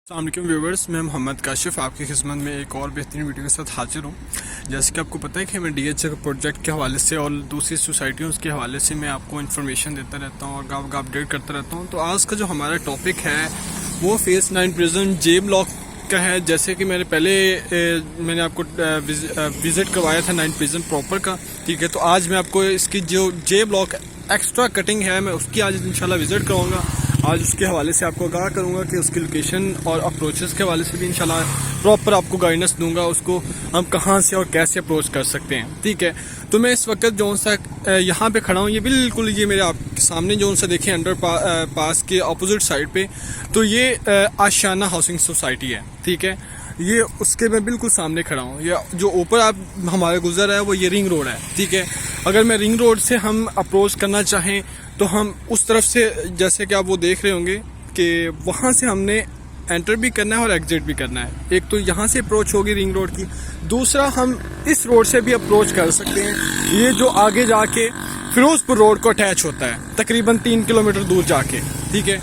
अस्सलाम वालेकुम व्यूवर्स, मैं मोहम्मद काशिफ आपकी खिदमत में एक और बेहतरीन वीडियो के साथ हाजिर हूँ। जैसे कि आपको पता है कि मैं डीएच प्रोजेक्ट के हवाले से और दूसरी सोसाइटियों के हवाले से मैं आपको इन्फॉर्मेशन देता रहता हूँ और गाँव अपडेट करता रहता हूँ। तो आज का जो हमारा टॉपिक है वो फेज़ 9 प्रिजन जे ब्लॉक का है। जैसे कि मैंने आपको विज़िट करवाया था 9 प्रिजन प्रॉपर का, ठीक है। तो आज मैं आपको इसकी जो जे ब्लॉक एक्स्ट्रा कटिंग है मैं उसकी आज इंशाल्लाह विज़िट कराऊँगा। आज उसके हवाले से आपको आगाह करूंगा कि उसकी लोकेशन और अप्रोचेस के हवाले से भी इंशाल्लाह प्रॉपर आपको गाइडेंस दूंगा, उसको हम कहां से और कैसे अप्रोच कर सकते हैं, ठीक है। तो मैं इस वक्त जो सा यहाँ पे खड़ा हूँ, ये बिल्कुल ये मेरे आपके सामने जो सा देखें अंडर पास के अपोजिट साइड पे, तो ये आशियाना हाउसिंग सोसाइटी है, ठीक है। ये उसके मैं बिल्कुल सामने खड़ा हूँ। या जो ऊपर आप हमारे गुजर रहा है वो ये रिंग रोड है, ठीक है। अगर मैं रिंग रोड से हम अप्रोच करना चाहें तो हम उस तरफ से, जैसे कि आप वो देख रहे होंगे कि वहाँ से हमने एंटर भी करना है और एग्जिट भी करना है। एक तो यहाँ से अप्रोच होगी रिंग रोड की, दूसरा हम इस रोड से भी अप्रोच कर सकते हैं। ये जो आगे जाके फिरोजपुर रोड को अटैच होता है तकरीबन 3 किलोमीटर दूर जाके, ठीक है।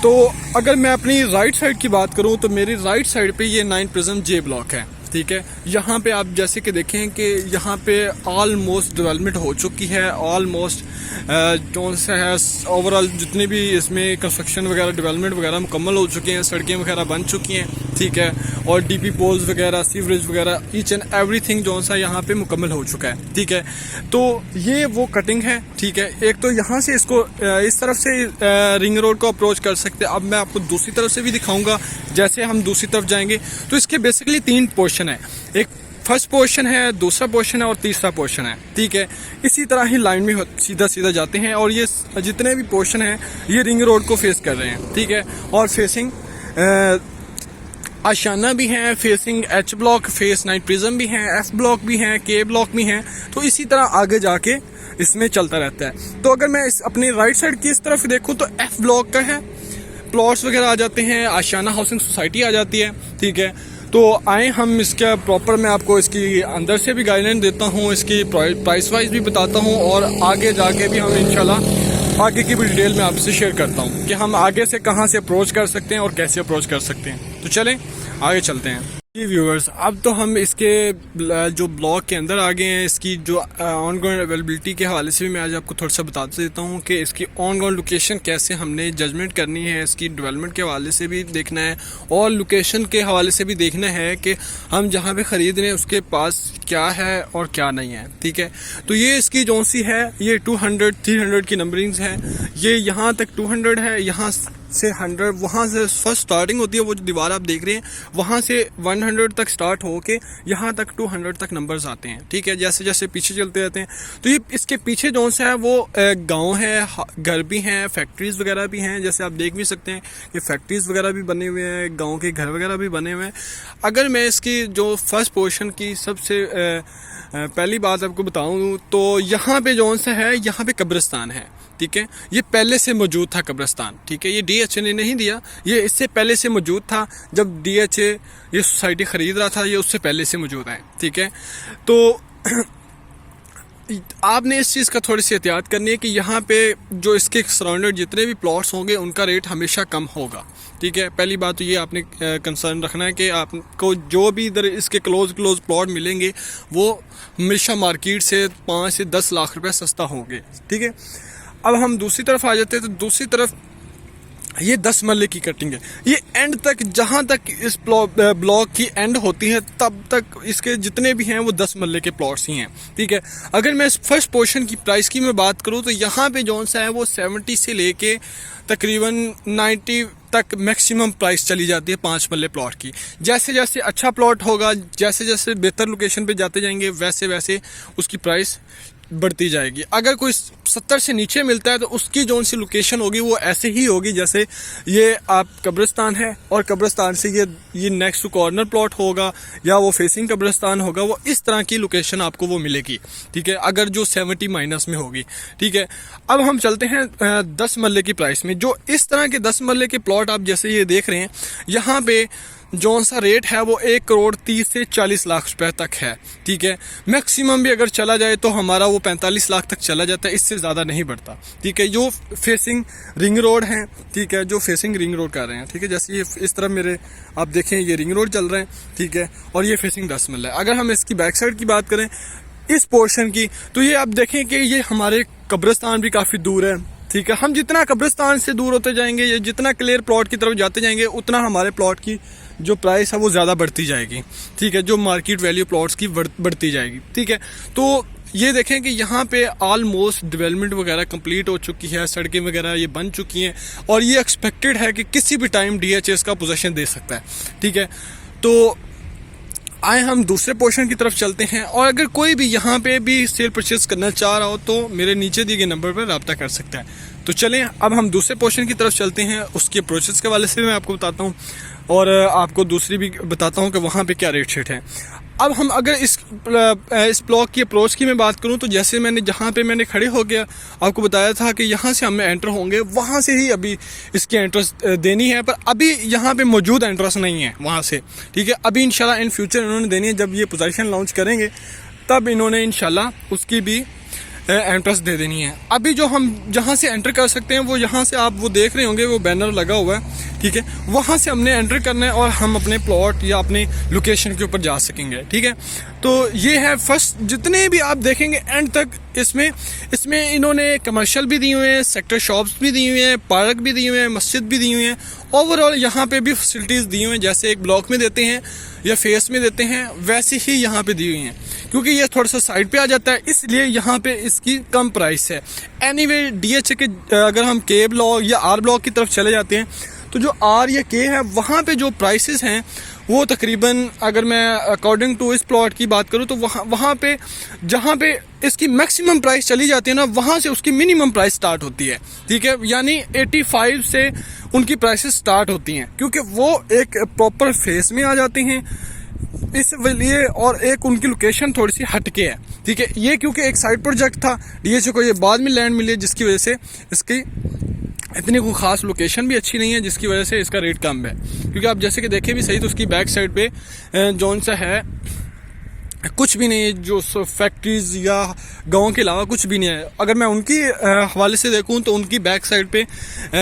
तो अगर मैं अपनी राइट साइड की बात करूं तो मेरी राइट साइड पे ये 9 प्रिजन जे ब्लॉक है, ठीक है। यहाँ पे आप जैसे कि देखें कि यहाँ पे ऑलमोस्ट डेवलपमेंट हो चुकी है। ऑलमोस्ट जो सा है ओवरऑल जितने भी इसमें कंस्ट्रक्शन वगैरह डेवलपमेंट वगैरह मुकम्मल हो चुके हैं, सड़कें वगैरह बन चुकी हैं, ठीक है। और डीपी पोल्स वगैरह, सीवरेज वगैरह, ईच एंड एवरीथिंग जो सा यहाँ पे मुकम्मल हो चुका है, ठीक है। तो ये वो कटिंग है, ठीक है। एक तो यहाँ से इसको इस तरफ से रिंग रोड को अप्रोच कर सकते हैं। अब मैं आपको दूसरी तरफ से भी दिखाऊंगा। जैसे हम दूसरी तरफ जाएंगे तो इसके बेसिकली 3 पोर्शन है। एक फर्स्ट पोर्शन है, दूसरा पोर्शन है और तीसरा पोर्शन है, ठीक है। इसी तरह ही लाइन में सीधा सीधा जाते हैं और ये जितने भी पोर्शन हैं ये रिंग रोड को फेस कर रहे हैं, ठीक है। और फेसिंग आशियाना भी हैं, facing H block, face 9 prism भी हैं, एफ ब्लॉक भी हैं, के ब्लॉक भी हैं। तो इसी तरह आगे जाके इसमें चलता रहता है। तो अगर मैं अपनी राइट साइड की इस तरफ देखूँ तो एफ ब्लॉक का है, प्लॉट्स वगैरह आ जाते हैं, आशियाना हाउसिंग सोसाइटी आ जाती है, ठीक है। तो आए हम इसका प्रॉपर, मैं आपको इसकी अंदर से भी गाइडलाइन देता हूँ, इसकी प्राइस वाइज भी बताता हूँ और आगे जाके भी हम इंशाल्लाह आगे की भी डिटेल में आपसे शेयर करता हूँ कि हम आगे से कहाँ से अप्रोच कर सकते हैं और कैसे अप्रोच कर सकते हैं। तो चलें आगे चलते हैं। जी व्यूअर्स, अब तो हम इसके जो ब्लॉक के अंदर आ गए हैं। इसकी जो ऑनगोइंग अवेलेबिलिटी के हवाले से भी मैं आज आपको थोड़ा सा बता देता हूँ कि इसकी ऑनगोइंग लोकेशन कैसे हमने जजमेंट करनी है, इसकी डेवलपमेंट के हवाले से भी देखना है और लोकेशन के हवाले से भी देखना है कि हम जहाँ पे ख़रीद रहे हैं उसके पास क्या है और क्या नहीं है, ठीक है। तो ये इसकी जो सी है ये 200 300 की नंबरिंग्स है। ये यहाँ तक 200 है, यहाँ से 100, वहाँ से फर्स्ट स्टार्टिंग होती है। वो जो दीवार आप देख रहे हैं वहाँ से 100 तक स्टार्ट हो के यहाँ तक 200 तक नंबर्स आते हैं, ठीक है। जैसे जैसे पीछे चलते रहते हैं तो ये इसके पीछे जो सा है वो गांव है, घर भी हैं, फैक्ट्रीज वगैरह भी हैं। जैसे आप देख भी सकते हैं कि फैक्ट्रीज वगैरह भी बने हुए हैं, गाँव के घर वगैरह भी बने हुए हैं। अगर मैं इसकी जो फर्स्ट पोर्शन की सबसे पहली बात आपको बताऊँ तो यहाँ पे जो सा है यहाँ पे कब्रिस्तान है, ठीक है। ये पहले से मौजूद था कब्रिस्तान, ठीक है। ये डीएचए ने नहीं दिया, ये इससे पहले से मौजूद था। जब डीएचए ये सोसाइटी खरीद रहा था ये उससे पहले से मौजूद है, ठीक है। तो आपने इस चीज़ का थोड़ी सी एहतियात करनी है कि यहाँ पे जो इसके सराउंडेड जितने भी प्लॉट्स होंगे उनका रेट हमेशा कम होगा, ठीक है। पहली बात तो ये आपने कंसर्न रखना है कि आपको जो भी इधर इसके क्लोज प्लॉट मिलेंगे वो हमेशा मार्केट से 5 से 10 लाख रुपए सस्ता होंगे, ठीक है। अब हम दूसरी तरफ आ जाते हैं तो दूसरी तरफ ये 10 मरले की कटिंग है। ये एंड तक, जहाँ तक इस ब्लॉक की एंड होती है तब तक इसके जितने भी हैं वो 10 मरले के प्लॉट्स ही हैं, ठीक है। अगर मैं इस फर्स्ट पोर्शन की प्राइस की मैं बात करूँ तो यहाँ पे जौन सा है वो 70 से लेके तकरीबन 90 तक मैक्सिमम प्राइस चली जाती है 5 मरले प्लॉट की। जैसे जैसे अच्छा प्लॉट होगा, जैसे जैसे बेहतर लोकेशन पे जाते जाएंगे वैसे वैसे उसकी प्राइस बढ़ती जाएगी। अगर कोई 70 से नीचे मिलता है तो उसकी जो सी लोकेशन होगी वो ऐसे ही होगी जैसे ये आप कब्रिस्तान है और कब्रिस्तान से ये नेक्स्ट टू कॉर्नर प्लॉट होगा या वो फेसिंग कब्रिस्तान होगा, वो इस तरह की लोकेशन आपको वो मिलेगी, ठीक है। अगर जो 70 माइनस में होगी, ठीक है। अब हम चलते हैं 10 मरले की प्राइस में। जो इस तरह के 10 मरले के प्लॉट आप जैसे ये देख रहे हैं यहाँ पे जौन सा रेट है वो 1,30,00,000 से 40 लाख रुपए तक है। ठीक है, मैक्सिमम भी अगर चला जाए तो हमारा वो 45 लाख तक चला जाता है, इससे ज़्यादा नहीं बढ़ता। ठीक है, जो फेसिंग रिंग रोड है, ठीक है, जो फेसिंग रिंग रोड कर रहे हैं, ठीक है, जैसे ये इस तरफ मेरे आप देखें ये रिंग रोड चल रहे हैं, ठीक है, और ये फेसिंग 10 महल है। अगर हम इसकी बैक साइड की बात करें इस पोर्शन की, तो ये आप देखें कि ये हमारे कब्रिस्तान भी काफ़ी दूर है। ठीक है, हम जितना कब्रिस्तान से दूर होते जाएंगे या जितना क्लियर प्लॉट की तरफ जाते जाएंगे, उतना हमारे प्लॉट की जो प्राइस है वो ज़्यादा बढ़ती जाएगी। ठीक है, जो मार्केट वैल्यू प्लॉट्स की बढ़ती जाएगी। ठीक है, तो ये देखें कि यहाँ पे ऑलमोस्ट डेवलपमेंट वगैरह कंप्लीट हो चुकी है, सड़कें वगैरह ये बन चुकी हैं, और ये एक्सपेक्टेड है कि किसी भी टाइम DHA इसका पोजीशन दे सकता है। ठीक है, तो आए हम दूसरे पोर्शन की तरफ चलते हैं, और अगर कोई भी यहाँ पे भी सेल परचेज करना चाह रहा हो तो मेरे नीचे दिए गए नंबर पर रब्ता कर सकता है। तो चलें अब हम दूसरे पोर्शन की तरफ चलते हैं, उसके प्रोसेस के हवाले से भी मैं आपको बताता हूँ, और आपको दूसरी भी बताता हूँ कि वहाँ पे क्या रेट शेट है। अब हम अगर इस ब्लॉक की अप्रोच की मैं बात करूं, तो जैसे मैंने जहां पे मैंने खड़े हो गया आपको बताया था कि यहां से हमें एंटर होंगे, वहां से ही अभी इसकी एंट्रेंस देनी है, पर अभी यहां पे मौजूद एंट्रेंस नहीं है वहां से। ठीक है, अभी इंशाल्लाह इन फ्यूचर इन्होंने देनी है, जब ये पोजीशन लॉन्च करेंगे तब इन्होंने इंशाल्लाह उसकी भी एंट्रेंस दे देनी है। अभी जो हम जहाँ से एंटर कर सकते हैं वो यहाँ से आप वो देख रहे होंगे, वो बैनर लगा हुआ है। ठीक है, वहाँ से हमने एंटर करना है और हम अपने प्लॉट या अपने लोकेशन के ऊपर जा सकेंगे। ठीक है, तो ये है फर्स्ट, जितने भी आप देखेंगे एंड तक इसमें इन्होंने कमर्शियल भी दिए हुए हैं, सेक्टर शॉप्स भी दिए हुए हैं, पार्क भी दिए हुए हैं, मस्जिद भी दी हुई हैं, ओवरऑल यहाँ पे भी फैसिलिटीज़ दी हुई हैं, जैसे एक ब्लॉक में देते हैं या फेस में देते हैं वैसे ही यहाँ पे दी हुई हैं। क्योंकि ये थोड़ा सा साइड पे आ जाता है, इसलिए यहाँ पे इसकी कम प्राइस है। एनीवे DHA के अगर हम K ब्लॉक या R ब्लॉक की तरफ चले जाते हैं, तो जो R या K है वहाँ पे जो प्राइसेस हैं वो तकरीबन, अगर मैं अकॉर्डिंग टू इस प्लॉट की बात करूँ, तो वहाँ पे जहाँ पे इसकी मैक्सिमम प्राइस चली जाती है ना, वहाँ से उसकी मिनिमम प्राइस स्टार्ट होती है। ठीक है, यानी 85 से उनकी प्राइसेस स्टार्ट होती हैं, क्योंकि वो एक प्रॉपर फेस में आ जाते हैं इसलिए, और एक उनकी लोकेशन थोड़ी सी हटके है। ठीक है, ये क्योंकि एक साइड प्रोजेक्ट था, DHA को ये बाद में लैंड मिली, जिसकी वजह से इसकी इतनी कोई खास लोकेशन भी अच्छी नहीं है, जिसकी वजह से इसका रेट कम है। क्योंकि आप जैसे कि देखें भी सही, तो उसकी बैक साइड पे जौन सा है कुछ भी नहीं है, जो फैक्ट्रीज या गांव के अलावा कुछ भी नहीं है। अगर मैं उनकी हवाले से देखूं तो उनकी बैक साइड पे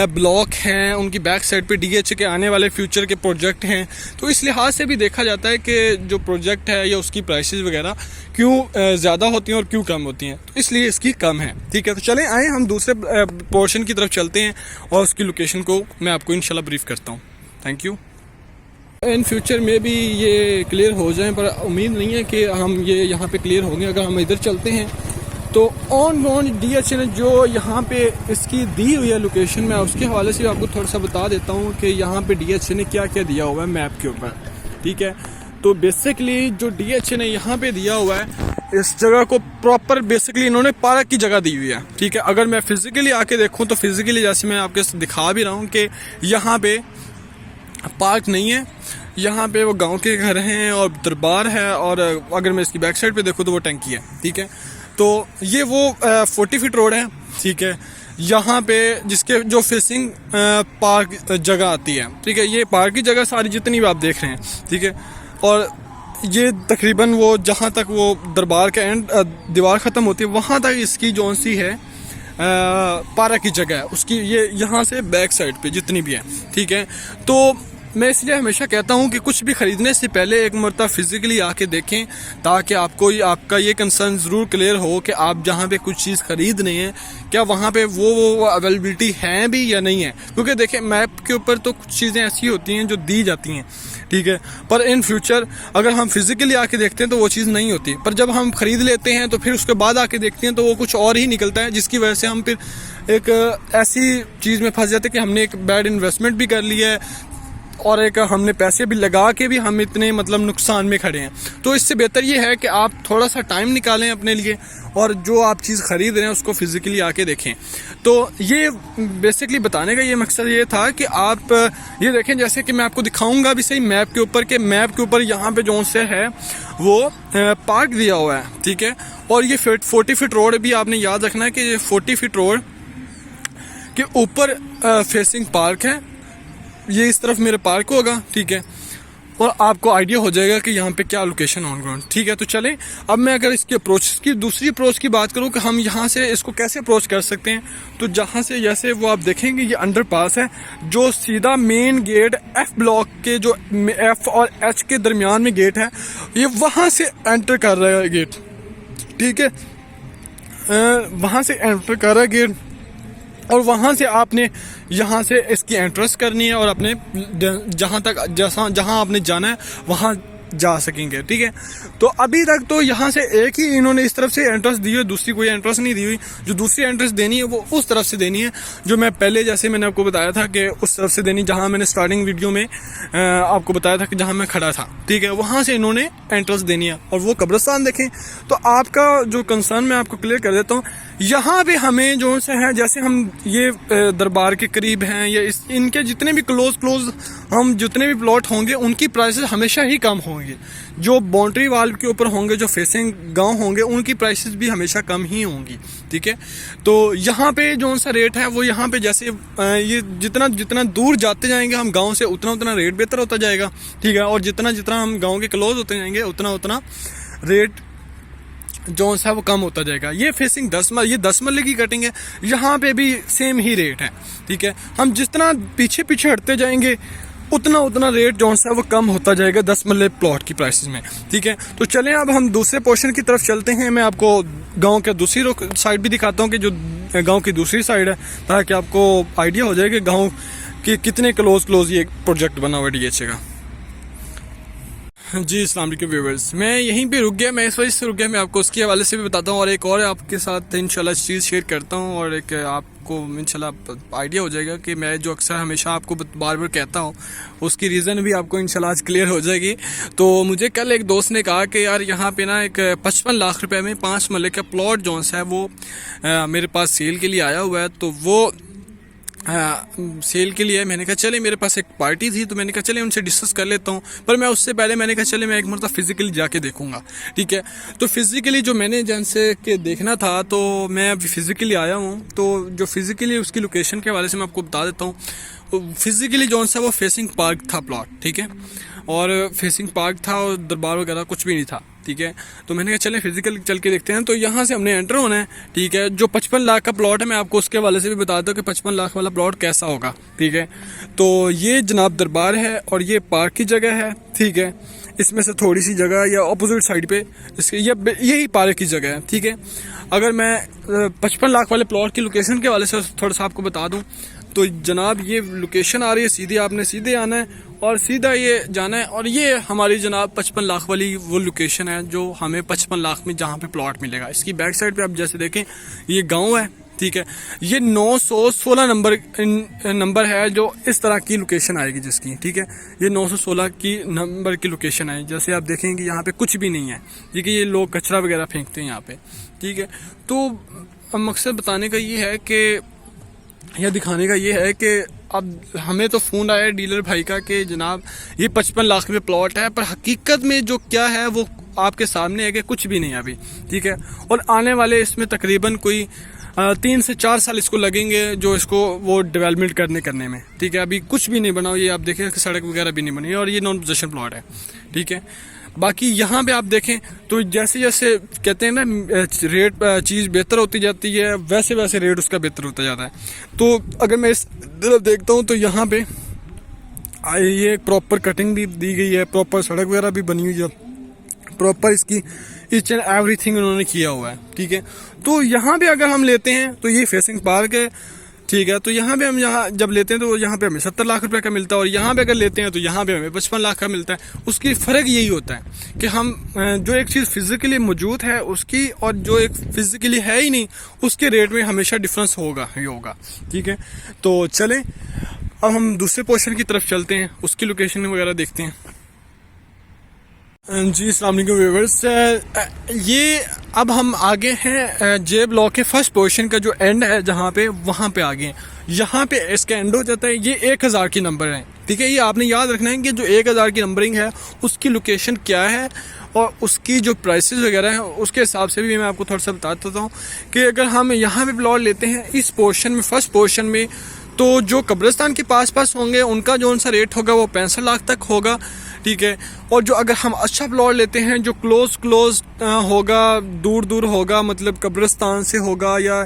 ब्लॉक हैं, उनकी बैक साइड पे DHA के आने वाले फ्यूचर के प्रोजेक्ट हैं। तो इस लिहाज से भी देखा जाता है कि जो प्रोजेक्ट है या उसकी प्राइसेस वगैरह क्यों ज़्यादा होती हैं और क्यों कम होती हैं, तो इसलिए इसकी कम है। ठीक है, तो चलें आए हम दूसरे पोर्शन की तरफ चलते हैं और उसकी लोकेशन को मैं आपको इंशाल्लाह ब्रीफ करता हूँ। Thank you. इन फ्यूचर में भी ये क्लियर हो जाएं, पर उम्मीद नहीं है कि हम ये यहाँ पे क्लियर होंगे। अगर हम इधर चलते हैं तो ऑन DHA ने जो यहाँ पे इसकी दी हुई है लोकेशन, में उसके हवाले से आपको थोड़ा सा बता देता हूँ कि यहाँ पे DHA ने क्या क्या दिया हुआ है मैप के ऊपर। ठीक है, तो बेसिकली जो DHA ने यहाँ पे दिया हुआ है, इस जगह को प्रॉपर बेसिकली इन्होंने पार्क की जगह दी हुई है। ठीक है, अगर मैं फिजिकली आके देखूँ तो फिजिकली जैसे मैं आपके दिखा भी रहा हूँ कि यहाँ पे पार्क नहीं है, यहाँ पे वो गांव के घर हैं और दरबार है, और अगर मैं इसकी बैक साइड पे देखूँ तो वो टंकी है। ठीक है, तो ये वो 40 फीट रोड है। ठीक है, यहाँ पे जिसके जो फेसिंग पार्क जगह आती है। ठीक है, ये पार्क की जगह सारी जितनी भी आप देख रहे हैं। ठीक है, और ये तकरीबन वो जहाँ तक वो दरबार का एंड दीवार ख़त्म होती है वहाँ तक इसकी जौन सी है पार्क की जगह है उसकी, ये यहाँ से बैक साइड पे जितनी भी है। ठीक है, तो मैं इसलिए हमेशा कहता हूँ कि कुछ भी ख़रीदने से पहले एक मरतबा फिज़िकली आके देखें, ताकि आपका ये कंसर्न ज़रूर क्लियर हो कि आप जहाँ पे कुछ चीज़ ख़रीद रहे हैं क्या वहाँ पे वो अवेलेबिलिटी है भी या नहीं है। क्योंकि देखें मैप के ऊपर तो कुछ चीज़ें ऐसी होती हैं जो दी जाती हैं। ठीक है, पर इन फ्यूचर अगर हम फिज़िकली आके देखते हैं तो वो चीज़ नहीं होती, पर जब हम ख़रीद लेते हैं तो फिर उसके बाद आके देखते हैं तो वो कुछ और ही निकलता है, जिसकी वजह से हम फिर एक ऐसी चीज़ में फंस जाते हैं कि हमने एक बैड इन्वेस्टमेंट भी कर लिया है और एक हमने पैसे भी लगा के भी हम इतने मतलब नुकसान में खड़े हैं। तो इससे बेहतर ये है कि आप थोड़ा सा टाइम निकालें अपने लिए और जो आप चीज़ ख़रीद रहे हैं उसको फिज़िकली आके देखें। तो ये बेसिकली बताने का ये मकसद ये था कि आप ये देखें, जैसे कि मैं आपको दिखाऊंगा भी सही मैप के ऊपर, कि मैप के ऊपर यहाँ पे जो से है वो पार्क दिया हुआ है। ठीक है, और ये 40 फीट रोड भी आपने याद रखना है कि ये 40 फीट रोड के ऊपर फेसिंग पार्क है। ये इस तरफ मेरे पार्क होगा। ठीक है, और आपको आइडिया हो जाएगा कि यहाँ पे क्या लोकेशन ऑन ग्राउंड। ठीक है, तो चलें अब मैं अगर इसके अप्रोच की दूसरी अप्रोच की बात करूँ कि हम यहाँ से इसको कैसे अप्रोच कर सकते हैं, तो जहाँ से जैसे वो आप देखेंगे ये अंडरपास है जो सीधा मेन गेट एफ ब्लॉक के जो एफ और एच के दरमियान में गेट है, ये वहाँ से एंटर कर रहा है गेट। ठीक है, वहाँ से एंटर कर रहा है गेट और वहाँ से आपने यहाँ से इसकी एंट्रेंस करनी है और अपने जहाँ आपने जाना है वहाँ जा सकेंगे। ठीक है, तो अभी तक तो यहाँ से एक ही इन्होंने इस तरफ से एंट्रेंस दी है, दूसरी कोई एंट्रेंस नहीं दी हुई। जो दूसरी एंट्रेंस देनी है वो उस तरफ से देनी है जो मैं पहले जैसे मैंने आपको बताया था कि उस तरफ से देनी, जहाँ मैंने स्टार्टिंग वीडियो में आपको बताया था कि जहाँ मैं खड़ा था। ठीक है, वहाँ से इन्होंने एंट्रेंस देनी है और वो कब्रिस्तान देखें। तो आपका जो कंसर्न मैं आपको क्लियर कर देता हूँ, यहाँ पे हमें जो से है, जैसे हम ये दरबार के करीब हैं या इनके जितने भी क्लोज हम जितने भी प्लॉट होंगे उनकी प्राइसेस हमेशा ही कम होंगे। जो बाउंड्री वाल के ऊपर होंगे, जो फेसिंग गांव होंगे, उनकी प्राइसेस भी हमेशा कम ही होंगी। ठीक है, तो यहाँ पे जो सा रेट है वो यहाँ पे जैसे ये जितना दूर जाते जाएंगे हम गांव से उतना रेट बेहतर होता जाएगा। ठीक है, और जितना हम गांव के क्लोज होते जाएंगे उतना रेट जो सा वो कम होता जाएगा। ये फेसिंग 10 मरले की कटिंग है, यहाँ पे भी सेम ही रेट है। ठीक है, हम जितना पीछे हटते जाएंगे उतना रेट जो है वो कम होता जाएगा 10 मरले प्लॉट की प्राइसेस में। ठीक है, तो चलें अब हम दूसरे पोर्शन की तरफ चलते हैं। मैं आपको गांव के दूसरी साइड भी दिखाता हूँ कि जो गांव की दूसरी साइड है, ताकि आपको आइडिया हो जाए कि गांव के कितने क्लोज ये प्रोजेक्ट बना हुआ DHA का। जी अस्सलाम वालेकुम व्यूअर्स, मैं यहीं पे रुक गया, मैं इस वजह से रुक गया, मैं आपको उसके हवाले से भी बताता हूँ और एक और आपके साथ इंशाल्लाह चीज़ शेयर करता हूँ और एक आपको इंशाल्लाह आइडिया हो जाएगा कि मैं जो अक्सर हमेशा आपको बार बार कहता हूँ उसकी रीज़न भी आपको इंशाल्लाह आज क्लियर हो जाएगी। तो मुझे कल एक दोस्त ने कहा कि यार यहाँ पे ना एक 55 लाख रुपये में 5 मरले का प्लॉट जो है वो मेरे पास सेल के लिए आया हुआ है। तो वो सेल के लिए मैंने कहा चले, मेरे पास एक पार्टी थी तो मैंने कहा चले उनसे डिस्कस कर लेता हूँ, पर मैं उससे पहले मैंने कहा चले मैं एक मरतबा फिजिकली जाके देखूंगा। ठीक है, तो फिजिकली जो मैंने जैसे के देखना था तो मैं अभी फिजिकली आया हूँ। तो जो फिजिकली उसकी लोकेशन के हवाले से मैं आपको बता देता हूँ। फिजिकली जो सा वो फेसिंग पार्क था प्लॉट। ठीक है, और फेसिंग पार्क था और दरबार वगैरह कुछ भी नहीं था। ठीक है, तो मैंने कहा चलें फिजिकल चल के देखते हैं। तो यहाँ से हमने एंटर होना है। ठीक है, जो 55 लाख का प्लॉट है मैं आपको उसके वाले से भी बता दूँ कि 55 लाख वाला प्लॉट कैसा होगा। ठीक है, तो ये जनाब दरबार है और ये पार्क की जगह है। ठीक है, इसमें से थोड़ी सी जगह या अपोजिट साइड पे इसके यही पार्क की जगह है। ठीक है, अगर मैं 55 लाख वाले प्लॉट की लोकेशन के वाले से थोड़ा सा आपको बता दूँ तो जनाब ये लोकेशन आ रही है, सीधे आपने सीधे आना है और सीधा ये जाना है और ये हमारी जनाब 55 लाख वाली वो लोकेशन है जो हमें 55 लाख में जहाँ पे प्लॉट मिलेगा। इसकी बैक साइड पे आप जैसे देखें ये गांव है। ठीक है, ये 916 नंबर है जो इस तरह की लोकेशन आएगी जिसकी। ठीक है, ये 916 की नंबर की लोकेशन है। जैसे आप देखेंगे यहाँ पे कुछ भी नहीं है। ठीक है, ये लोग कचरा वगैरह फेंकते हैं यहाँ पे। ठीक है, तो मकसद बताने का ये है कि यह दिखाने का ये है कि अब हमें तो फ़ोन आया डीलर भाई का कि जनाब ये 55 लाख में प्लॉट है, पर हकीकत में जो क्या है वो आपके सामने है कि कुछ भी नहीं है अभी। ठीक है, और आने वाले इसमें तकरीबन कोई 3 से 4 साल इसको लगेंगे जो इसको वो डेवलपमेंट करने में। ठीक है, अभी कुछ भी नहीं बना। ये आप देखें कि सड़क वगैरह भी नहीं बनी और ये नॉन पोजेशन प्लॉट है। ठीक है, बाकी यहाँ पे आप देखें तो जैसे जैसे कहते हैं ना रेट चीज़ बेहतर होती जाती है वैसे वैसे रेट उसका बेहतर होता जाता है। तो अगर मैं इस तरफ देखता हूँ तो यहाँ पे ये प्रॉपर कटिंग भी दी गई है, प्रॉपर सड़क वगैरह भी बनी हुई है, प्रॉपर इसकी ईच एंड एवरीथिंग उन्होंने किया हुआ है। ठीक है, तो यहाँ पे अगर हम लेते हैं तो ये फेसिंग पार्क है। ठीक है, तो यहाँ पे हम जब लेते हैं तो यहाँ पे हमें 70 लाख रुपए का मिलता है और यहाँ पे अगर लेते हैं तो यहाँ पे हमें 55 लाख का मिलता है। उसकी फ़र्क यही होता है कि हम जो एक चीज़ फिजिकली मौजूद है उसकी और जो एक फिजिकली है ही नहीं उसके रेट में हमेशा डिफरेंस होगा ही होगा। ठीक है, तो चलें अब हम दूसरे पोर्शन की तरफ चलते हैं, उसकी लोकेशन वगैरह देखते हैं। जी अस्सलाम वालेकुम व्यूअर्स, ये अब हम आगे हैं जे ब्लॉक के फर्स्ट पोर्शन का जो एंड है जहाँ पे वहाँ पे आगे हैं। यहाँ पे इसका एंड हो जाता है। ये 1000 की नंबर है। ठीक है, ये आपने याद रखना है कि जो 1000 की नंबरिंग है उसकी लोकेशन क्या है और उसकी जो प्राइसेस वगैरह हैं उसके हिसाब से भी मैं आपको थोड़ा सा बता देता हूँ कि अगर हम यहाँ पे प्लॉट लेते हैं इस पोर्शन में फर्स्ट पोर्शन में तो जो कब्रिस्तान के पास होंगे उनका जो सा रेट होगा वो 65 लाख तक होगा, ठीक है। और जो अगर हम अच्छा प्लॉट लेते हैं जो क्लोज होगा, दूर होगा, मतलब कब्रिस्तान से होगा या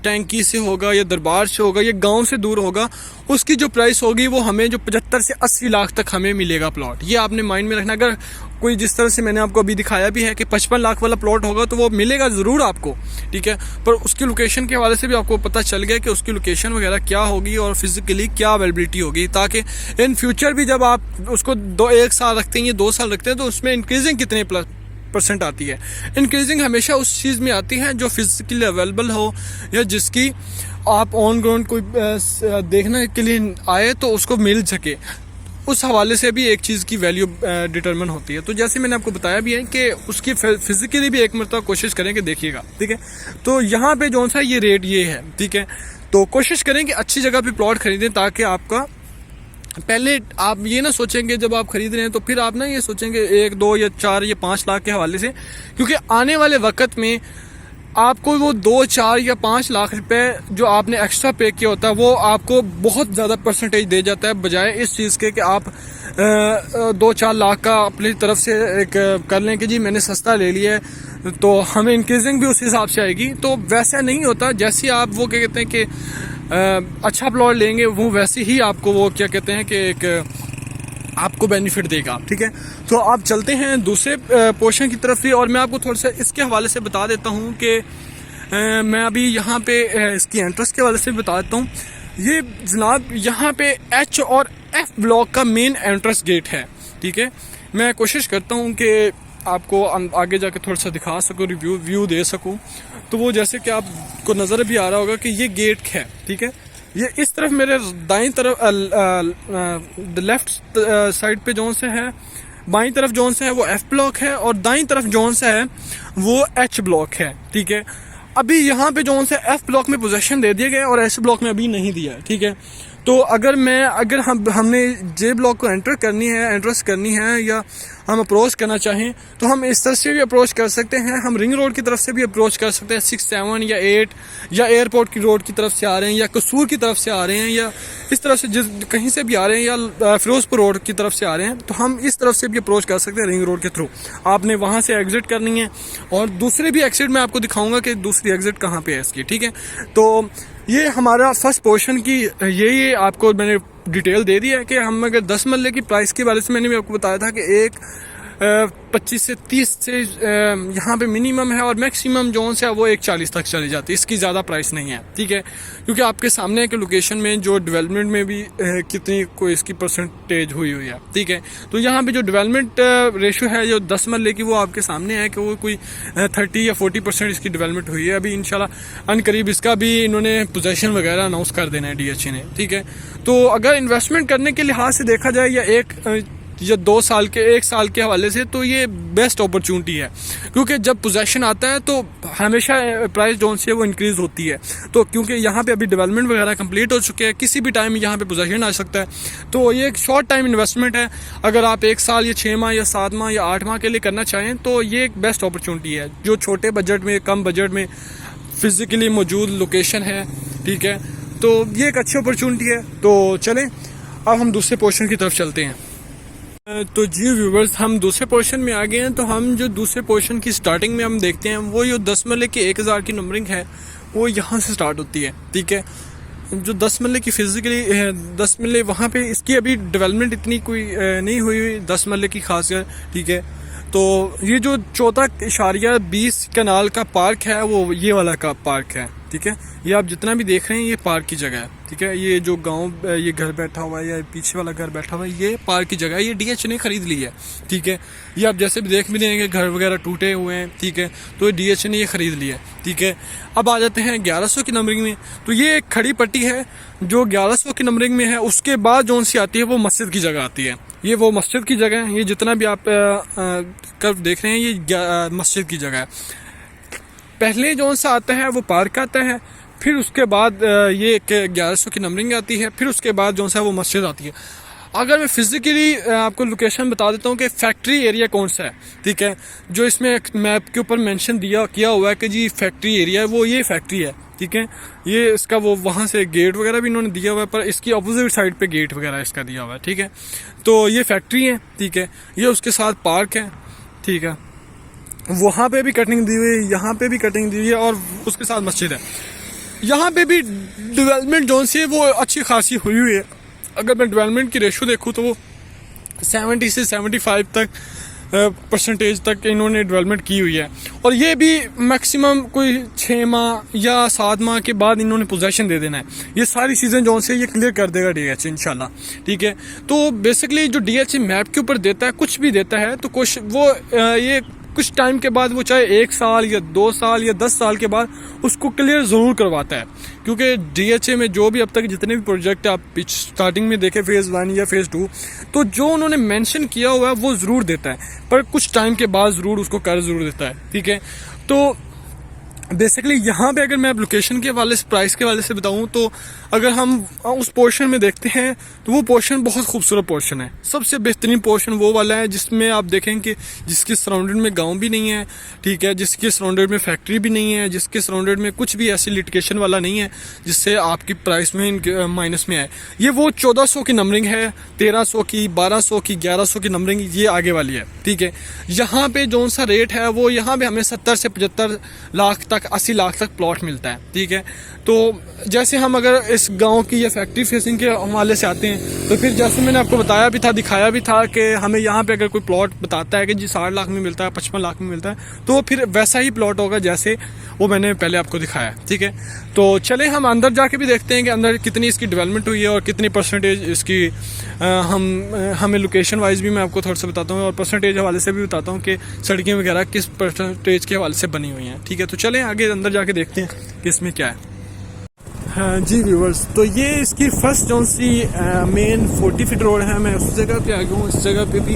टैंकी से होगा या दरबार से होगा या गांव से दूर होगा, उसकी जो प्राइस होगी वो हमें जो 75 से 80 लाख तक हमें मिलेगा प्लॉट। ये आपने माइंड में रखना। अगर कोई जिस तरह से मैंने आपको अभी दिखाया भी है कि 55 लाख वाला प्लॉट होगा तो वो मिलेगा ज़रूर आपको, ठीक है। पर उसकी लोकेशन के हवाले से भी आपको पता चल गया कि उसकी लोकेशन वगैरह क्या होगी और फिजिकली क्या अवेलेबिलिटी होगी, ताकि इन फ्यूचर भी जब आप उसको 1 साल रखते हैं या 2 साल रखते हैं तो उसमें इंक्रीजिंग कितने % आती है। इंक्रीजिंग हमेशा उस चीज़ में आती है जो फिजिकली अवेलेबल हो या जिसकी आप ऑन ग्राउंड कोई देखने के लिए आए तो उसको मिल सके। उस हवाले से भी एक चीज़ की वैल्यू डिटरमिन होती है। तो जैसे मैंने आपको बताया भी है कि उसकी फिजिकली भी एक मरतबा कोशिश करें कि देखिएगा, ठीक है। तो यहाँ पे जो सा ये रेट ये है, ठीक है। तो कोशिश करें कि अच्छी जगह पे प्लॉट खरीदें ताकि आपका पहले आप ये ना सोचेंगे जब आप खरीद रहे हैं तो फिर आप ना ये सोचेंगे 1, 2 या 4 या 5 लाख के हवाले से, क्योंकि आने वाले वक्त में आपको वो 2, 4 या 5 लाख रुपए जो आपने एक्स्ट्रा पे किया होता है वो आपको बहुत ज़्यादा % दे जाता है, बजाय इस चीज़ के कि आप 2-4 लाख का अपनी तरफ से एक कर लें कि जी मैंने सस्ता ले लिया है तो हमें इंक्रीजिंग भी उस हिसाब से आएगी। तो वैसा नहीं होता। जैसे आप वो क्या कहते हैं कि अच्छा प्लॉट लेंगे वो वैसे ही आपको वो क्या कहते हैं कि एक आपको बेनिफिट देगा, ठीक है। तो आप चलते हैं दूसरे पोर्शन की तरफ भी, और मैं आपको थोड़ा सा इसके हवाले से बता देता हूँ कि मैं अभी यहाँ पे इसकी एंट्रेंस के हवाले से बता देता हूँ। ये जनाब यहाँ पे H और F ब्लॉक का मेन एंट्रेंस गेट है, ठीक है। मैं कोशिश करता हूँ कि आपको आगे जाके थोड़ा सा दिखा सकूँ, व्यू दे सकूँ। तो वो जैसे कि आपको नज़र भी आ रहा होगा कि ये गेट है, ठीक है। ये इस तरफ मेरे दाईं तरफ लेफ्ट साइड पे जोन से है, बाईं तरफ जोन से है वो F ब्लॉक है और दाईं तरफ जोन से है वो H ब्लॉक है, ठीक है। अभी यहाँ पे जोन से F ब्लॉक में पोजीशन दे दिया गया और H ब्लॉक में अभी नहीं दिया है, ठीक है। तो अगर हमने J ब्लॉक को एंट्रेंस करनी है या हम अप्रोच करना चाहें तो हम इस तरह से भी अप्रोच कर सकते हैं। हम रिंग रोड की तरफ से भी अप्रोच कर सकते हैं, 6, 7 या 8 या एयरपोर्ट की रोड की तरफ से आ रहे हैं या कसूर की तरफ से आ रहे हैं या इस तरफ से कहीं से भी आ रहे हैं या फिरोजपुर रोड की तरफ से आ रहे हैं तो हम इस तरफ से भी अप्रोच कर सकते हैं रिंग रोड के थ्रू। आपने वहाँ से एग्जिट करनी है और दूसरे भी एग्जिट मैं आपको दिखाऊंगा कि दूसरी एग्जिट कहाँ पे है इसकी, ठीक है। तो ये हमारा फर्स्ट पोर्शन की ये आपको मैंने डिटेल दे दी है कि हम अगर 10 मरले की प्राइस के बारे से मैंने भी आपको बताया था कि एक 25 से 30 से यहाँ पे मिनिमम है और मैक्सिमम जोन से वो 140 तक चली जाती है। इसकी ज़्यादा प्राइस नहीं है, ठीक है। क्योंकि आपके सामने के लोकेशन में जो डेवलपमेंट में भी कितनी कोई इसकी % हुई है, ठीक है। तो यहाँ पे जो डेवलपमेंट रेशियो है जो 10 मरले की वो आपके सामने है कि वो कोई 30 या 40% इसकी डेवलपमेंट हुई है। अभी इंशाल्लाह अनकरीब इसका भी इन्होंने पोजेशन वगैरह अनाउंस कर देना है DHA ने, ठीक है। तो अगर इन्वेस्टमेंट करने के लिहाज से देखा जाए या 1 साल के हवाले से तो ये बेस्ट अपॉर्चुनिटी है, क्योंकि जब पोजेशन आता है तो हमेशा प्राइस जोन से वो इंक्रीज होती है। तो क्योंकि यहाँ पे अभी डेवलपमेंट वगैरह कंप्लीट हो चुके हैं, किसी भी टाइम यहाँ पे पोजेशन आ सकता है। तो ये एक शॉर्ट टाइम इन्वेस्टमेंट है। अगर आप 1 साल या 6 माह या 7 माह या 8 माह के लिए करना चाहें तो ये एक बेस्ट अपॉर्चुनिटी है जो छोटे बजट में, कम बजट में फिजिकली मौजूद लोकेशन है, ठीक है। तो ये एक अच्छी अपॉर्चुनिटी है। तो चलें अब हम दूसरे पोर्शन की तरफ चलते हैं। तो जी व्यूवर्स, हम दूसरे पोर्शन में आ गए हैं। तो हम जो दूसरे पोर्शन की स्टार्टिंग में हम देखते हैं वो ये 10 मरले की 1000 की नंबरिंग है वो यहाँ से स्टार्ट होती है, ठीक है। जो 10 मरले की फिजिकली 10 मरले वहाँ पे इसकी अभी डेवलपमेंट इतनी कोई नहीं हुई 10 मरले की खासियत, ठीक है। तो ये जो 14.20 कनाल का पार्क है वो ये वाला का पार्क है, ठीक है। ये आप जितना भी देख रहे हैं ये पार्क की जगह है, ठीक है। ये जो गांव ये घर बैठा हुआ है या पीछे वाला घर बैठा हुआ है ये पार्क की जगह है। ये DHA ने खरीद ली है, ठीक है। ये आप जैसे भी देख भी देंगे घर वगैरह टूटे हुए हैं, ठीक है। तो DHA ने ये खरीद लिया है, ठीक है। अब आ जाते हैं 1100 की नंबरिंग में। तो ये एक खड़ी पट्टी है जो 1100 की नंबरिंग में है। उसके बाद जो सी आती है वो मस्जिद की जगह आती है। ये वो मस्जिद की जगह है। ये जितना भी आप कर्व देख रहे हैं ये मस्जिद की जगह है। पहले जो सा आता है वो पार्क आता है, फिर उसके बाद ये 1100 की नंबरिंग आती है, फिर उसके बाद जो सा वो मस्जिद आती है। अगर मैं फिजिकली आपको लोकेशन बता देता हूँ कि फैक्ट्री एरिया कौन सा है, ठीक है, जो इसमें मैप के ऊपर मेंशन किया हुआ है कि जी फैक्ट्री एरिया है, वो ये फैक्ट्री है, ठीक है। ये इसका वो वहाँ से गेट वगैरह भी इन्होंने दिया हुआ है, पर इसकी अपोजिट साइड पे गेट वगैरह इसका दिया हुआ है, ठीक है। तो ये फैक्ट्री है, ठीक है, ये उसके साथ पार्क है, ठीक है, वहाँ पे भी कटिंग दी हुई है, यहाँ पे भी कटिंग दी हुई है, और उसके साथ मस्जिद है। यहाँ पे भी डेवलपमेंट जोन से वो अच्छी खासी हुई हुई है। अगर मैं डेवलपमेंट की रेशो देखूँ तो वो 70 से 75 तक परसेंटेज तक इन्होंने डेवलपमेंट की हुई है, और ये भी मैक्सिमम कोई 6 माह या 7 माह के बाद इन्होंने पोजेशन दे देना है। ये सारी चीज़ें जो से ये क्लियर कर देगा DHA इंशाल्लाह, ठीक है। तो बेसिकली जो DHA मैप के ऊपर देता है, कुछ भी देता है, तो कुछ वो ये कुछ टाइम के बाद, वो चाहे 1 साल या 2 साल या 10 साल के बाद उसको क्लियर ज़रूर करवाता है, क्योंकि DHA में जो भी अब तक जितने भी प्रोजेक्ट आप स्टार्टिंग में देखें फेज़ 1 या फेज़ 2, तो जो उन्होंने मेंशन किया हुआ है वो ज़रूर देता है, पर कुछ टाइम के बाद ज़रूर उसको कर ज़रूर देता है, ठीक है। तो बेसिकली यहाँ पे अगर मैं लोकेशन के हवाले से, प्राइस के हवाले से बताऊँ, तो अगर हम उस पोर्शन में देखते हैं तो वो पोर्शन बहुत खूबसूरत पोर्शन है। सबसे बेहतरीन पोर्शन वो वाला है जिसमें आप देखें कि जिसके सराउंडेड में गांव भी नहीं है, ठीक है, जिसके सराउंडेड में फैक्ट्री भी नहीं है, जिसके सराउंडेड में कुछ भी ऐसी लिटिगेशन वाला नहीं है जिससे आपकी प्राइस में माइनस में आए। ये वो 1400 की नंबरिंग है, 1300 की, 1200 की, 1100 की नंबरिंग ये आगे वाली है, ठीक है। यहाँ पे जो सा रेट है वो यहाँ पे हमें 70 से 75 लाख तक, 80 लाख तक प्लॉट मिलता है, ठीक है। तो जैसे हम अगर इस गांव की या फैक्ट्री फेसिंग के हवाले से आते हैं, तो फिर जैसे मैंने आपको बताया भी था, दिखाया भी था कि हमें यहाँ पे अगर कोई प्लॉट बताता है कि जी 60 लाख में मिलता है, 55 लाख में मिलता है, तो फिर वैसा ही प्लॉट होगा जैसे वो मैंने पहले आपको दिखाया, ठीक है। तो चले हम अंदर जाके भी देखते हैं कि अंदर कितनी इसकी डेवलपमेंट हुई है और कितनी परसेंटेज इसकी हमें लोकेशन वाइज भी मैं आपको थोड़ा सा बताता हूँ, और परसेंटेज हवाले से भी बताता हूँ कि सड़कें वगैरह किस परसेंटेज के हवाले से बनी हुई हैं, ठीक है। तो चलें आगे अंदर जाके देखते हैं कि इसमें क्या है। हाँ जी व्यूवर्स, तो ये इसकी फर्स्ट जो सी मेन 40 फीट रोड है, मैं उस जगह पे आ गया हूँ। इस जगह पे भी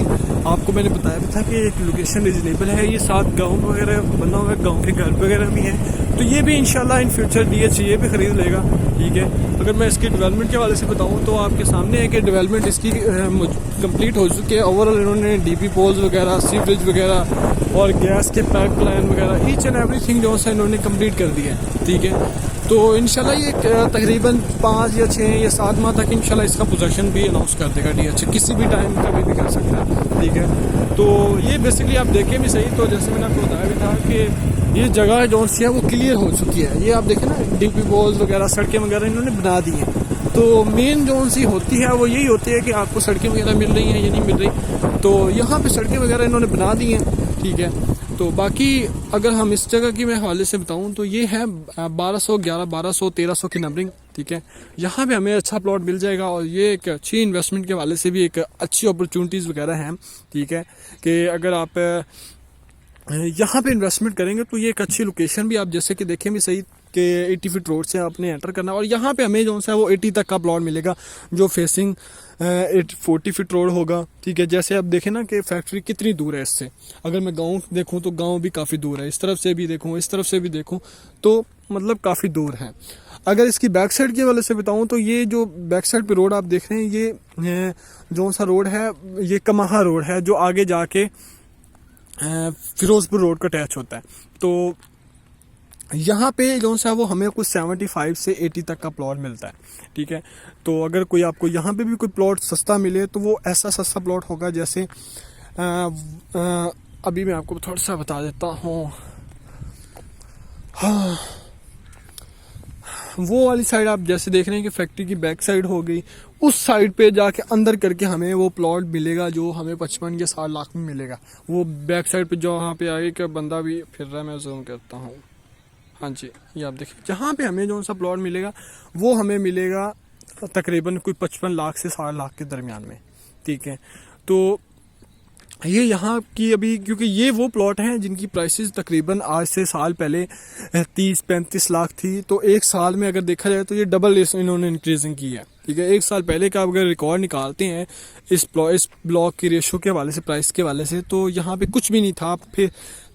आपको मैंने बताया भी था कि एक लोकेशन रिजनेबल है, ये साथ गाँव वगैरह बना हुआ है, गाँव के घर वगैरह भी हैं, तो ये भी इंशाल्लाह इन फ्यूचर DHA भी ख़रीद लेगा, ठीक है। अगर मैं इसकी डेवलपमेंट के हवाले से बताऊँ तो आपके सामने है कि डेवलपमेंट इसकी कंप्लीट हो चुकी है। ओवरऑल इन्होंने DP पोल्स वगैरह, सीवरेज वगैरह और गैस के पाइप लाइन वगैरह ईच एंड एवरीथिंग जो है इन्होंने कंप्लीट कर दिया है, ठीक है। तो इंशाल्लाह ये तकरीबन 5 या 6 या 7 माह तक इंशाल्लाह इसका पोजेशन भी अनाउंस कर देगा DHA, किसी भी टाइम कभी भी कर सकता है, ठीक है। तो ये बेसिकली आप देखें भी सही, तो जैसे मैंने आपको बताया भी था कि ये जगह जो सी है वो क्लियर हो चुकी है। ये आप देखें ना, DP पोल्स वगैरह, सड़कें वगैरह इन्होंने बना दी हैं। तो मेन जो सी होती है वो यही होती है कि आपको सड़कें वगैरह मिल रही हैं या नहीं मिल रही, तो यहाँ पर सड़कें वगैरह इन्होंने बना दी हैं, ठीक है। तो बाकी अगर हम इस जगह की मैं हवाले से बताऊं तो ये है 1200, 11, 1200, 1300 की नंबरिंग, ठीक है। यहाँ पे हमें अच्छा प्लॉट मिल जाएगा, और ये एक अच्छी इन्वेस्टमेंट के हवाले से भी एक अच्छी अपॉर्चुनिटीज़ वगैरह हैं, ठीक है, कि अगर आप यहाँ पे इन्वेस्टमेंट करेंगे तो ये एक अच्छी लोकेशन भी, आप जैसे कि देखें भी सही कि 80 फीट रोड से आपने एंटर करना, और यहाँ पे हमें जो है वो 80 तक का प्लॉट मिलेगा जो फेसिंग 40 फीट रोड होगा, ठीक है। जैसे आप देखें ना कि फैक्ट्री कितनी दूर है इससे, अगर मैं गांव देखूं तो गांव भी काफ़ी दूर है, इस तरफ से भी देखूं, इस तरफ से भी देखूं, तो मतलब काफ़ी दूर है। अगर इसकी बैक साइड के वाले से बताऊं तो ये जो बैक साइड पे रोड आप देख रहे हैं, ये जो सा रोड है ये कमाहा रोड है, जो आगे जाके फिरोजपुर रोड का अटैच होता है। तो यहाँ पे जो सा वो हमें कुछ 75 से 80 तक का प्लॉट मिलता है, ठीक है। तो अगर कोई आपको यहाँ पे भी कोई प्लॉट सस्ता मिले तो वो ऐसा सस्ता प्लॉट होगा जैसे अभी मैं आपको थोड़ा सा बता देता हूँ। हाँ, वो वाली साइड आप जैसे देख रहे हैं कि फैक्ट्री की बैक साइड हो गई, उस साइड पे जाके अंदर करके हमें वो प्लॉट मिलेगा जो हमें 55 या 60 लाख में मिलेगा। वो बैक साइड पे जो वहाँ पे आगे का बंदा भी फिर रहा है, मैं जूम करता हूँ, हाँ जी, ये आप देखिए, जहाँ पे हमें जो सा प्लॉट मिलेगा वो हमें मिलेगा तकरीबन कोई 55 लाख से 60 लाख के दरमियान में, ठीक है। तो ये यहाँ की अभी, क्योंकि ये वो प्लॉट हैं जिनकी प्राइसेस तकरीबन आज से साल पहले 30-35 लाख थी, तो एक साल में अगर देखा जाए तो ये डबल इन्होंने इंक्रीजिंग की है, ठीक है। एक साल पहले का अगर रिकॉर्ड निकालते हैं इस ब्लॉक की रेशो के हवाले से, प्राइस के हवाले से, तो यहाँ पे कुछ भी नहीं था। फिर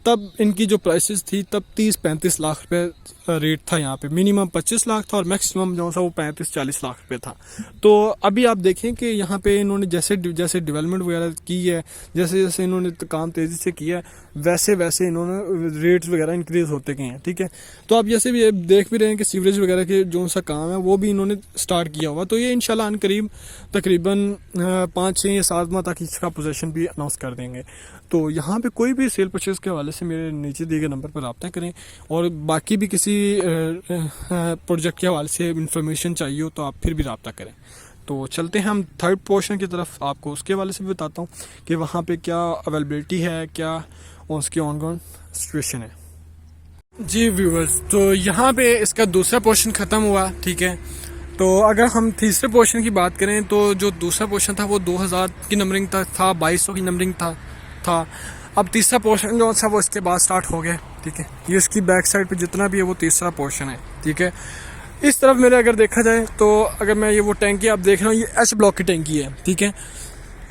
तब इनकी जो प्राइसेस थी तब 30-35 लाख रुपए रेट था यहाँ पे, मिनिमम 25 लाख था और मैक्सिमम जो सा वो 35-40 लाख रुपए था। तो अभी आप देखें कि यहाँ पे इन्होंने जैसे जैसे डेवलपमेंट वगैरह की है, जैसे जैसे इन्होंने काम तेज़ी से किया है, वैसे वैसे इन्होंने रेट्स वगैरह इंक्रीज होते गए हैं। ठीक है, तो आप जैसे भी देख भी रहे हैं कि सीवरेज वगैरह के जो सा काम है वो भी इन्होंने स्टार्ट किया हुआ। तो ये इंशाल्लाह अनकरीब तकरीबन 5, 6 या 7 माह तक इसका पोजीशन भी अनाउंस कर देंगे। तो यहाँ पे कोई भी सेल परचेज के हवाले से मेरे नीचे दिए गए नंबर पर रब्ता करें, और बाकी भी किसी प्रोजेक्ट के हवाले से इंफॉर्मेशन चाहिए हो तो आप फिर भी रब्ता करें। तो चलते हैं हम थर्ड पोर्शन की तरफ, आपको उसके हवाले से भी बताता हूँ कि वहाँ पे क्या अवेलेबिलिटी है, क्या उसकी ऑनगोइंग सिचुएशन है। जी व्यूवर्स, तो यहाँ पे इसका दूसरा पोर्शन ख़त्म हुआ। ठीक है, तो अगर हम तीसरे पोर्शन की बात करें तो जो दूसरा पोर्शन था वो 2000 की नंबरिंग तक था, 2200 की नंबरिंग था। अब तीसरा पोर्शन जो था वो इसके बाद स्टार्ट हो गया। ठीक है, ये इसकी बैक साइड पे जितना भी है वो तीसरा पोर्शन है। ठीक है, इस तरफ मेरे अगर देखा जाए तो अगर मैं ये वो टैंकी आप देख रहा हूँ, ये एच ब्लॉक की टैंकी है। ठीक है,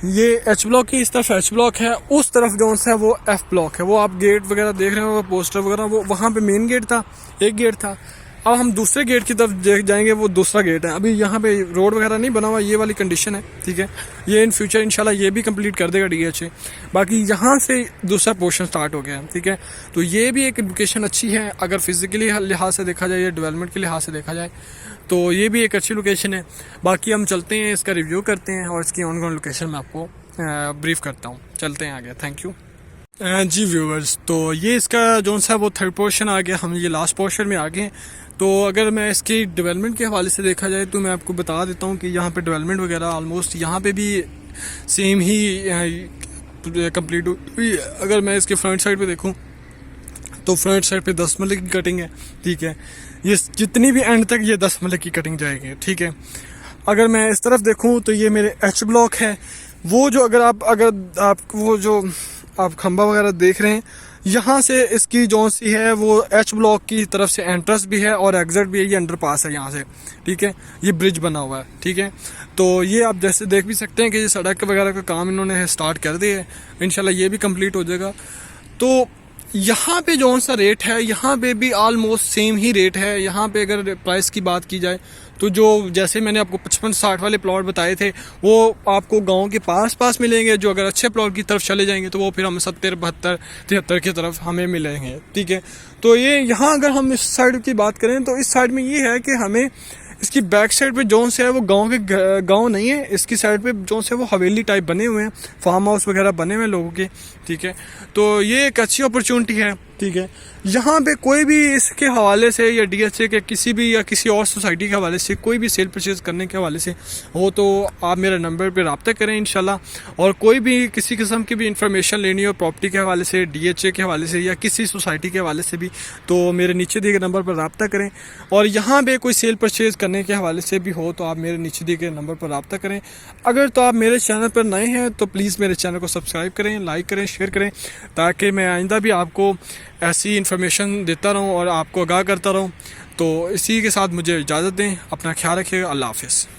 ये एच ब्लॉक की, इस तरफ एच ब्लॉक है, उस तरफ जो है वो एफ ब्लॉक है। वो आप गेट वगैरह देख रहे हो, पोस्टर वगैरह, वो वहाँ पे मेन गेट था, एक गेट था। अब हम दूसरे गेट की तरफ जाएंगे, वो दूसरा गेट है। अभी यहाँ पे रोड वगैरह नहीं बना हुआ, ये वाली कंडीशन है। ठीक है, ये इन फ्यूचर इंशाल्लाह ये भी कंप्लीट कर देगा DHA। बाकी यहाँ से दूसरा पोर्शन स्टार्ट हो गया है। ठीक है, तो ये भी एक लोकेशन अच्छी है, अगर फिजिकली लिहाज से देखा जाए या डेवलपमेंट के लिहाज से देखा जाए तो ये भी एक अच्छी लोकेशन है। बाकी हम चलते हैं, इसका रिव्यू करते हैं और इसकी ऑनगोइंग लोकेशन मैं आपको ब्रीफ करता हूँ। चलते हैं आगे, थैंक यू। जी व्यूवर्स, तो ये इसका जो सा वो थर्ड पोर्शन आ गया, हम ये लास्ट पोर्शन में आ गए। तो अगर मैं इसकी डेवलपमेंट के हवाले से देखा जाए तो मैं आपको बता देता हूँ कि यहाँ पे डेवलपमेंट वगैरह ऑलमोस्ट यहाँ पे भी सेम ही कंप्लीट हुई। अगर मैं इसके फ्रंट साइड पे देखूँ तो फ्रंट साइड पे 10 मरले की कटिंग है। ठीक है, ये जितनी भी एंड तक ये 10 मरले की कटिंग जाएगी। ठीक है, अगर मैं इस तरफ देखूँ तो ये मेरे एच ब्लॉक है। वो जो अगर आप वो जो आप खंबा वगैरह देख रहे हैं, यहाँ से इसकी जो सी है वो एच ब्लॉक की तरफ से एंट्रेंस भी है और एग्जिट भी है, ये अंडरपास है यहाँ से। ठीक है, ये ब्रिज बना हुआ है। ठीक है, तो ये आप जैसे देख भी सकते हैं कि ये सड़क वगैरह का काम इन्होंने स्टार्ट कर दिया है, इंशाल्लाह ये भी कंप्लीट हो जाएगा। तो यहाँ पे जो सा रेट है, यहाँ पे भी ऑलमोस्ट सेम ही रेट है। यहाँ पे अगर प्राइस की बात की जाए तो जो जैसे मैंने आपको 55-60 वाले प्लॉट बताए थे वो आपको गांव के पास मिलेंगे। जो अगर अच्छे प्लॉट की तरफ चले जाएंगे तो वो फिर हम 70, 72, 73 की तरफ हमें मिलेंगे। ठीक है, तो ये यहाँ अगर हम इस साइड की बात करें तो इस साइड में ये है कि हमें इसकी बैक साइड पे जोन से है वो गांव नहीं है, इसकी साइड पे जोन से वो हवेली टाइप बने हुए हैं, फार्म हाउस वगैरह बने हुए हैं लोगों के। ठीक है, तो ये एक अच्छी अपॉर्चुनिटी है। ठीक है, यहाँ पे कोई भी इसके हवाले से या DHA के किसी भी या किसी और सोसाइटी के हवाले से कोई भी सेल परचेज करने के हवाले से हो तो आप मेरे नंबर पे रब्ता करें इंशाल्लाह। और कोई भी किसी किस्म की भी इंफॉर्मेशन लेनी हो प्रॉपर्टी के हवाले से, DHA के हवाले से या किसी सोसाइटी के हवाले से भी, तो मेरे नीचे दिए गए नंबर पर रब्ता करें। और यहाँ पे कोई सेल परचेज करने के हवाले से भी हो तो आप मेरे नीचे दिए गए नंबर पर रब्ता करें। अगर तो आप मेरे चैनल पर नए हैं तो प्लीज़ मेरे चैनल को सब्सक्राइब करें, लाइक करें, शेयर करें, ताकि मैं आइंदा भी आपको ऐसी इन्फॉर्मेशन देता रहूं और आपको आगाह करता रहूं। तो इसी के साथ मुझे इजाज़त दें, अपना ख्याल रखिएगा, अल्लाह हाफ़िज़।